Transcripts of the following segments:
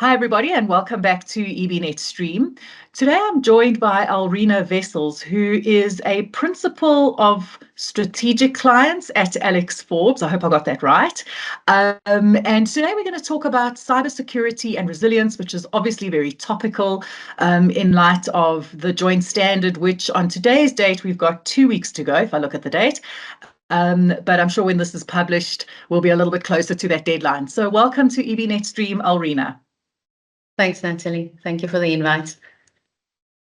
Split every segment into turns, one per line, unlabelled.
Hi, everybody, and welcome back to EBNet Stream. Today, I'm joined by Elrina Wessels, who is a principal of strategic clients at Alexforbes. I hope I got that right. And today, we're going to talk about cybersecurity and resilience, which is obviously very topical in light of the joint standard, which on today's date, we've got 2 weeks to go, if I look at the date. But I'm sure when this is published, we'll be a little bit closer to that deadline. So welcome to EBNet Stream, Elrina.
Thanks, Natalie. Thank you for the invite.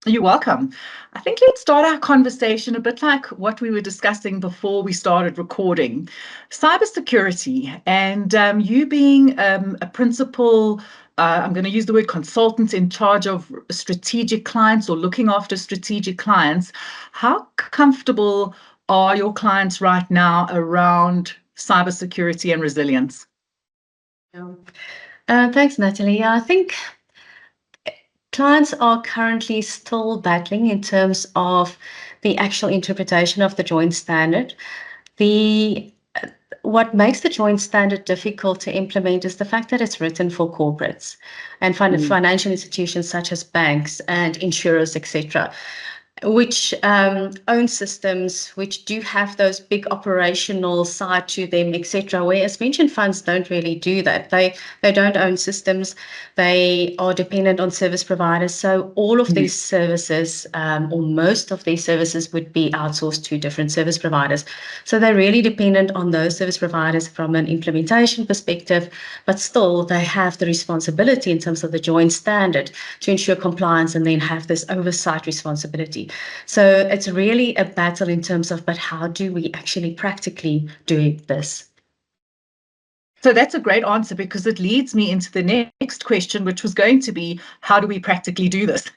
You're welcome. I think let's start our conversation a bit like what we were discussing before we started recording. Cybersecurity, and you being a principal, I'm going to use the word consultant in charge of strategic clients or looking after strategic clients. How comfortable are your clients right now around cybersecurity and resilience?
Thanks, Natalie. I think clients are currently still battling in terms of the actual interpretation of the joint standard. What makes the joint standard difficult to implement is the fact that it's written for corporates and financial institutions such as banks and insurers, etc., which own systems, which do have those big operational side to them, etc. Whereas pension funds don't really do that. They don't own systems. They are dependent on service providers. So all of these services, or most of these services, would be outsourced to different service providers. So they're really dependent on those service providers from an implementation perspective, but still they have the responsibility in terms of the joint standard to ensure compliance and then have this oversight responsibility. So it's really a battle in terms of, but how do we actually practically do this?
So that's a great answer, because it leads me into the next question, which was going to be, how do we practically do this?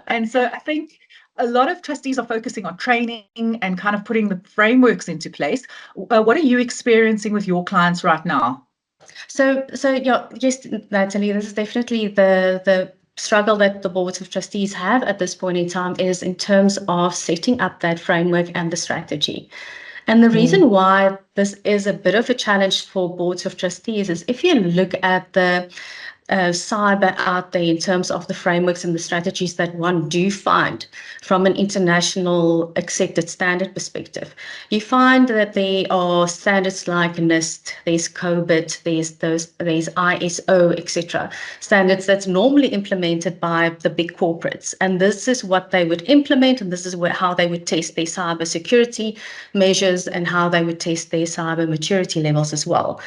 And so I think a lot of trustees are focusing on training and kind of putting the frameworks into place. What are you experiencing with your clients right now?
So yeah, yes, Natalie, this is definitely the struggle that the boards of trustees have at this point in time, is in terms of setting up that framework and the strategy. And the reason why this is a bit of a challenge for boards of trustees is if you look at the cyber out there in terms of the frameworks and the strategies that one do find from an international accepted standard perspective, you find that there are standards like NIST, there's COBIT, there's ISO, etc. Standards that's normally implemented by the big corporates, and this is what they would implement, and this is how they would test their cyber security measures and how they would test their cyber maturity levels as well.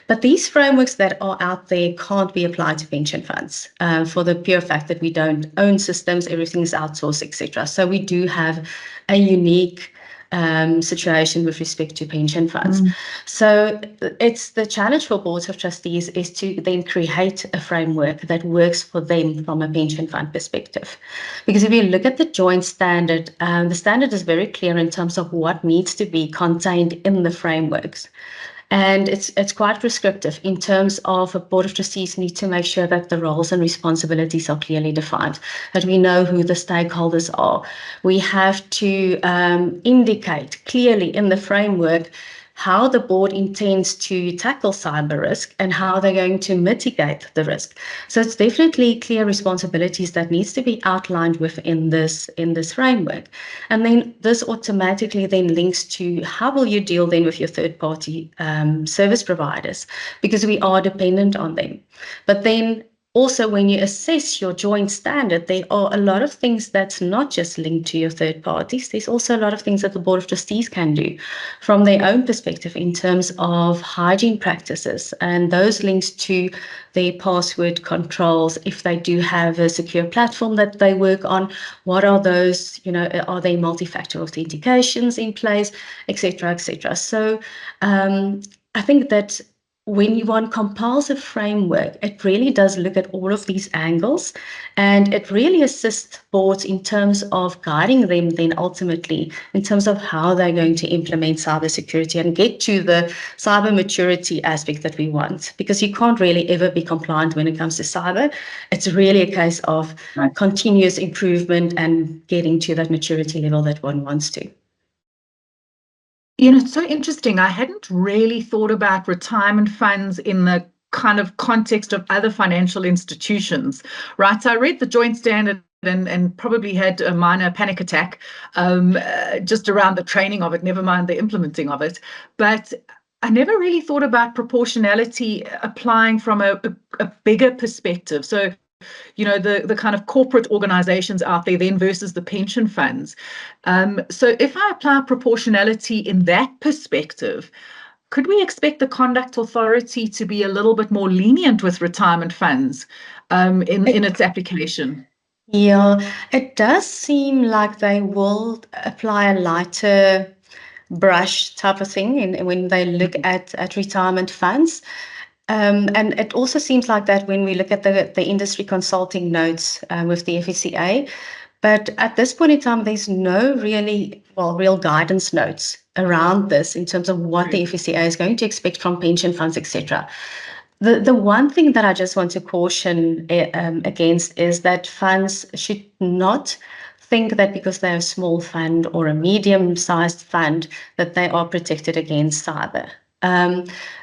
But these frameworks that are out there can't be applied to pension funds for the pure fact that we don't own systems, everything is outsourced, etc. So we do have a unique situation with respect to pension funds. So it's the challenge for boards of trustees is to then create a framework that works for them from a pension fund perspective. Because if you look at the joint standard, the standard is very clear in terms of what needs to be contained in the frameworks. And it's quite prescriptive in terms of a board of trustees need to make sure that the roles and responsibilities are clearly defined, that we know who the stakeholders are. We have to indicate clearly in the framework how the board intends to tackle cyber risk and how they're going to mitigate the risk. So it's definitely clear responsibilities that needs to be outlined within this framework. And then this automatically then links to how will you deal then with your third-party service providers, because we are dependent on them. But then also, when you assess your joint standard, there are a lot of things that's not just linked to your third parties. There's also a lot of things that the Board of Trustees can do from their own perspective in terms of hygiene practices, and those links to their password controls. If they do have a secure platform that they work on, what are those, are they multi-factor authentications in place, etc., etc. So I think that when one compiles a framework, it really does look at all of these angles, and it really assists boards in terms of guiding them then ultimately in terms of how they're going to implement cybersecurity and get to the cyber maturity aspect that we want. Because you can't really ever be compliant when it comes to cyber. It's really a case of continuous improvement and getting to that maturity level that one wants to.
It's so interesting. I hadn't really thought about retirement funds in the kind of context of other financial institutions, right? So I read the joint standard and probably had a minor panic attack just around the training of it, never mind the implementing of it. But I never really thought about proportionality applying from a bigger perspective. So, the kind of corporate organizations out there then versus the pension funds. So if I apply proportionality in that perspective, could we expect the conduct authority to be a little bit more lenient with retirement funds in its application?
Yeah, it does seem like they will apply a lighter brush type of thing when they look at retirement funds. And it also seems like that when we look at the industry consulting notes with the FSCA. But at this point in time, there's no real guidance notes around this in terms of what the FSCA is going to expect from pension funds, etc. The one thing that I just want to caution against is that funds should not think that because they're a small fund or a medium-sized fund that they are protected against cyber.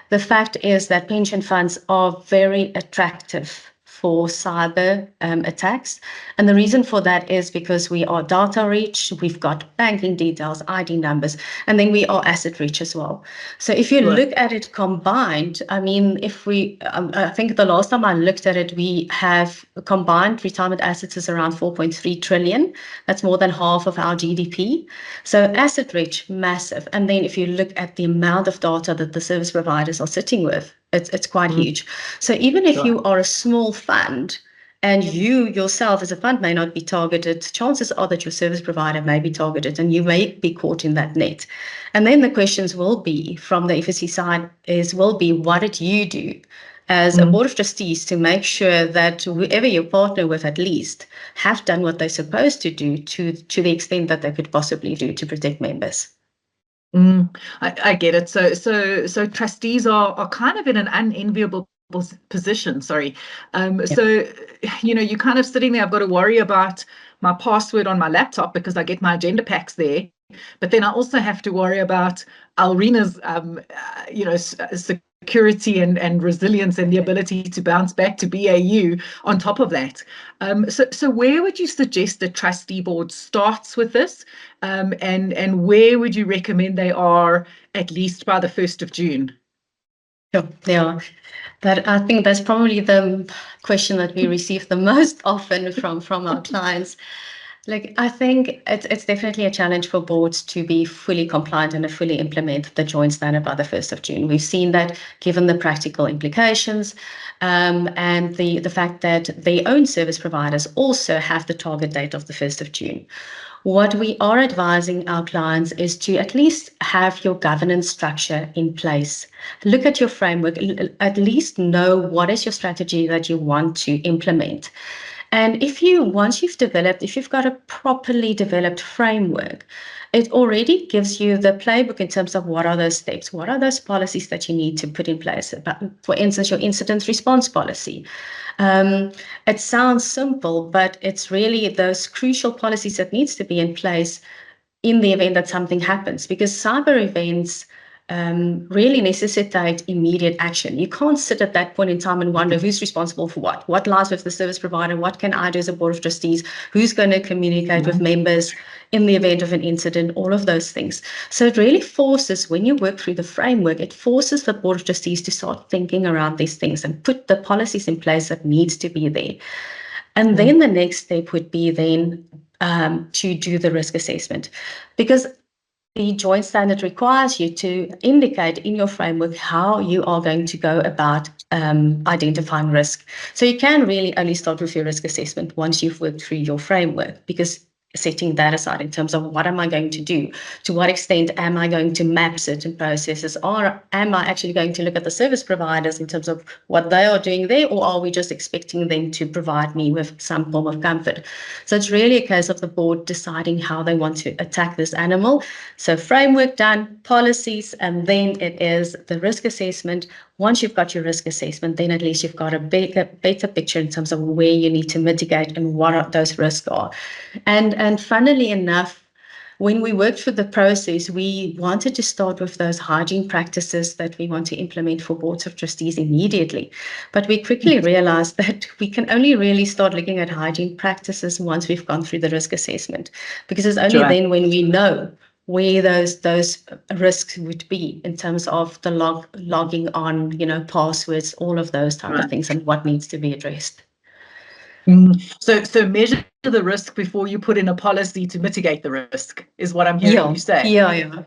The fact is that pension funds are very attractive for cyber attacks. And the reason for that is because we are data rich, we've got banking details, ID numbers, and then we are asset rich as well. So if you look at it combined, I mean, I think the last time I looked at it, we have combined retirement assets is around 4.3 trillion. That's more than half of our GDP. So asset rich, massive. And then if you look at the amount of data that the service providers are sitting with, it's quite huge. So even if you are a small fund and you yourself as a fund may not be targeted, chances are that your service provider may be targeted and you may be caught in that net. And then the questions will be from the FSC side will be, what did you do as a board of trustees to make sure that whoever you partner with at least have done what they're supposed to do to the extent that they could possibly do to protect members?
I get it. So trustees are kind of in an unenviable position. Sorry. So you're kind of sitting there. I've got to worry about my password on my laptop because I get my agenda packs there. But then I also have to worry about Elrina's, security and resilience and the ability to bounce back to BAU on top of that. So where would you suggest the trustee board starts with this? And where would you recommend they are at least by the 1st of June?
Sure. Yeah, I think that's probably the question that we receive the most often from our clients. Like, I think it's definitely a challenge for boards to be fully compliant and to fully implement the joint standard by the 1st of June. We've seen that given the practical implications and the fact that their own service providers also have the target date of the 1st of June. What we are advising our clients is to at least have your governance structure in place. Look at your framework, at least know what is your strategy that you want to implement. And once you've got a properly developed framework, it already gives you the playbook in terms of what are those steps, what are those policies that you need to put in place. For instance, your incident response policy. It sounds simple, but it's really those crucial policies that needs to be in place in the event that something happens, because cyber events really necessitate immediate action. You can't sit at that point in time and wonder who's responsible for what lies with the service provider, what can I do as a board of trustees, who's going to communicate with members in the event of an incident, all of those things. So it really forces, when you work through the framework, it forces the board of trustees to start thinking around these things and put the policies in place that needs to be there. And then the next step would be then to do the risk assessment, because the joint standard requires you to indicate in your framework how you are going to go about identifying risk. So you can really only start with your risk assessment once you've worked through your framework, because setting that aside in terms of what am I going to do, to what extent am I going to map certain processes, or am I actually going to look at the service providers in terms of what they are doing there, or are we just expecting them to provide me with some form of comfort? So it's really a case of the board deciding how they want to attack this animal. So framework done, policies, and then it is the risk assessment. Once you've got your risk assessment, then at least you've got a better picture in terms of where you need to mitigate and what those risks are. And funnily enough, when we worked through the process, we wanted to start with those hygiene practices that we want to implement for boards of trustees immediately. But we quickly realized that we can only really start looking at hygiene practices once we've gone through the risk assessment, because it's only then when we know where those risks would be in terms of the logging on, passwords, all of those type of things, and what needs to be addressed.
So measure the risk before you put in a policy to mitigate the risk, is what I'm hearing you say.
Yeah.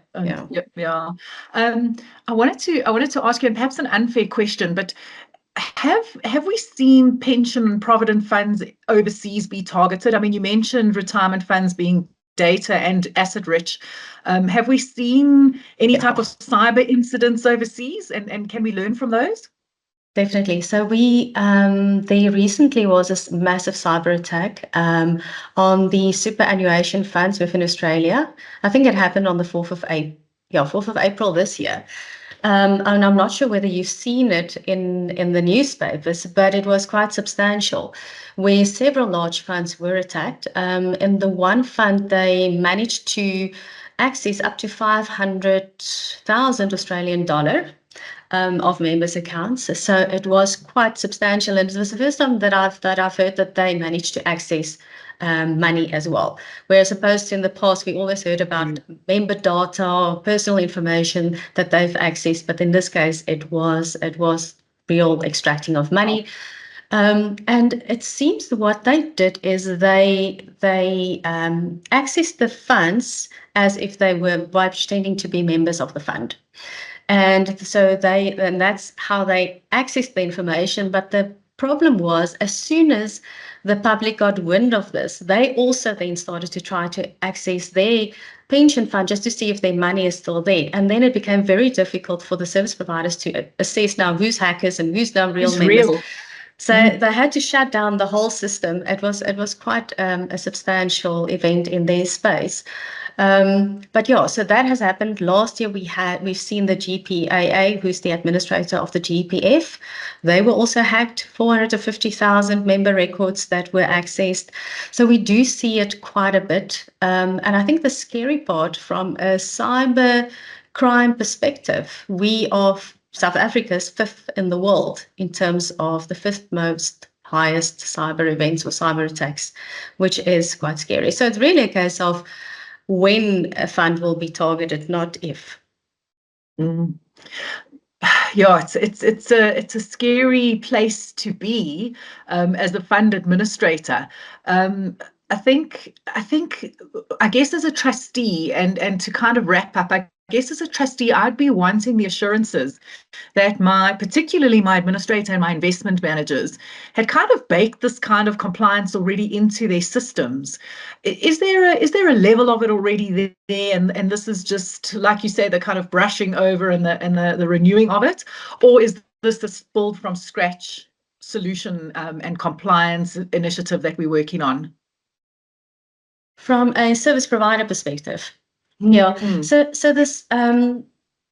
I wanted to ask you, and perhaps an unfair question, but have we seen pension and provident funds overseas be targeted? I mean, you mentioned retirement funds being data and asset rich. Have we seen any type of cyber incidents overseas, and can we learn from those?
Definitely. So there recently was a massive cyber attack on the superannuation funds within Australia. I think it happened on the 4th of April this year. And I'm not sure whether you've seen it in the newspapers, but it was quite substantial, where several large funds were attacked. In the one fund, they managed to access up to 500,000 Australian dollar of members' accounts. So it was quite substantial, and it was the first time that I've heard that they managed to access money as well. Whereas opposed to in the past, we always heard about member data or personal information that they've accessed, but in this case, it was real extracting of money. And it seems what they did is they accessed the funds as if they were by pretending to be members of the fund. And so that's how they accessed the information. But the problem was, as soon as the public got wind of this, they also then started to try to access their pension fund just to see if their money is still there. And then it became very difficult for the service providers to assess now who's hackers and who's now real members. So they had to shut down the whole system. It was quite a substantial event in their space. But yeah, so that has happened. Last year we've seen the GPAA, who's the administrator of the GPF. They were also hacked, 450,000 member records that were accessed. So we do see it quite a bit. And I think the scary part from a cyber crime perspective, we are South Africa's 5th in the world in terms of the 5th most highest cyber events or cyber attacks, which is quite scary. So it's really a case of when a fund will be targeted, not if.
Yeah, it's a scary place to be as a fund administrator. I guess as a trustee, and to kind of wrap up, I guess as a trustee, I'd be wanting the assurances that particularly my administrator and my investment managers had kind of baked this kind of compliance already into their systems. Is there a level of it already there, and this is just, like you say, the kind of brushing over and the renewing of it, or is this build from scratch solution and compliance initiative that we're working on?
From a service provider perspective, yeah. So this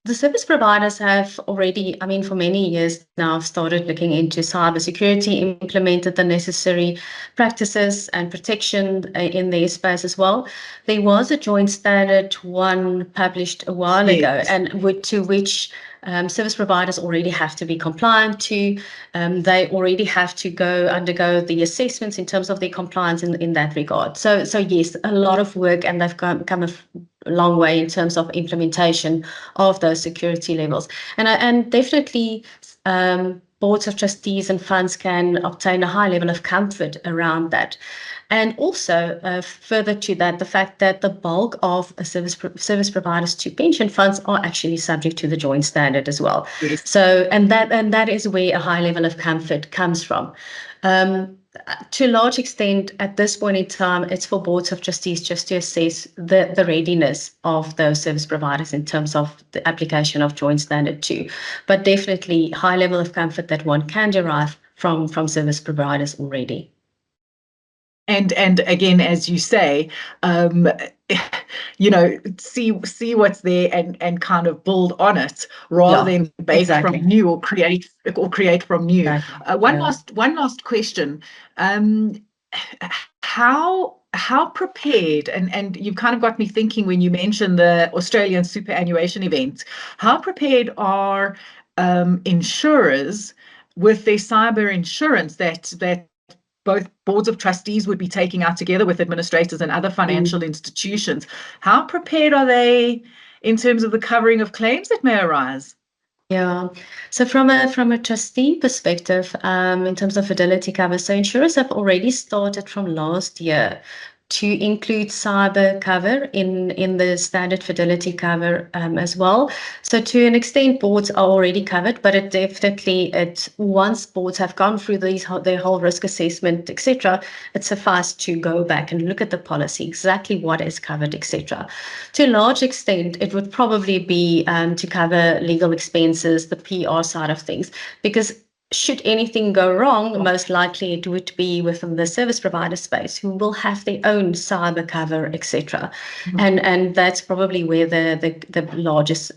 the service providers have already, I mean, for many years now, started looking into cybersecurity, implemented the necessary practices and protection in their space as well. There was a joint standard one published a while ago, and to which service providers already have to be compliant to. They already have to undergo the assessments in terms of their compliance in that regard. So yes, a lot of work, and they've come a long way in terms of implementation of those security levels. And definitely boards of trustees and funds can obtain a high level of comfort around that. And also, further to that, the fact that the bulk of service providers to pension funds are actually subject to the joint standard as well.
Yes.
So, and that is where a high level of comfort comes from. To a large extent, at this point in time, it's for boards of trustees just to assess the readiness of those service providers in terms of the application of joint standard 2. But definitely high level of comfort that one can derive from service providers already.
And again, as you say, see what's there and kind of build on it rather than bake from new or create from new. One last question. How how prepared, and you've kind of got me thinking when you mentioned the Australian superannuation event, how prepared are insurers with their cyber insurance that both boards of trustees would be taking out together with administrators and other financial institutions? How prepared are they in terms of the covering of claims that may arise?
Yeah. So from a trustee perspective, in terms of fidelity cover, so insurers have already started from last year to include cyber cover in the standard fidelity cover as well. So to an extent, boards are already covered, but once boards have gone through their whole risk assessment, etc., it suffices to go back and look at the policy, exactly what is covered, etc. To a large extent, it would probably be to cover legal expenses, the PR side of things, because should anything go wrong, most likely it would be within the service provider space, who will have their own cyber cover, etc. And that's probably where the largest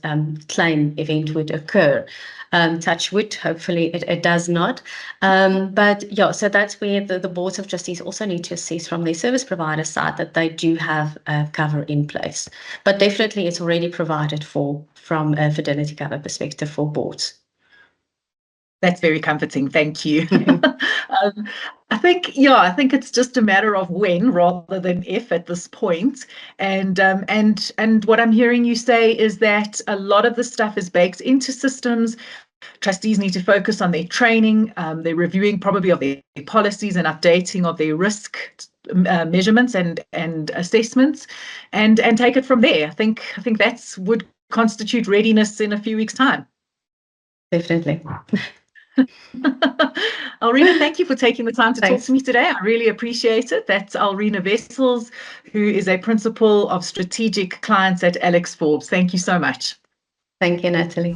claim event would occur. Touch wood, hopefully it does not. But yeah, so that's where the boards of trustees also need to assess from their service provider side that they do have cover in place. But definitely it's already provided for from a fidelity cover perspective for boards.
That's very comforting. Thank you. I think it's just a matter of when rather than if at this point. And what I'm hearing you say is that a lot of the stuff is baked into systems. Trustees need to focus on their training, their reviewing probably of their policies and updating of their risk measurements and assessments, and take it from there. I think that would constitute readiness in a few weeks' time.
Definitely.
Elrina, thank you for taking the time to
Thanks.
talk to me today. I really appreciate it. That's Elrina Wessels, who is a principal of strategic clients at Alexforbes. Thank you so much.
Thank you, Natalie.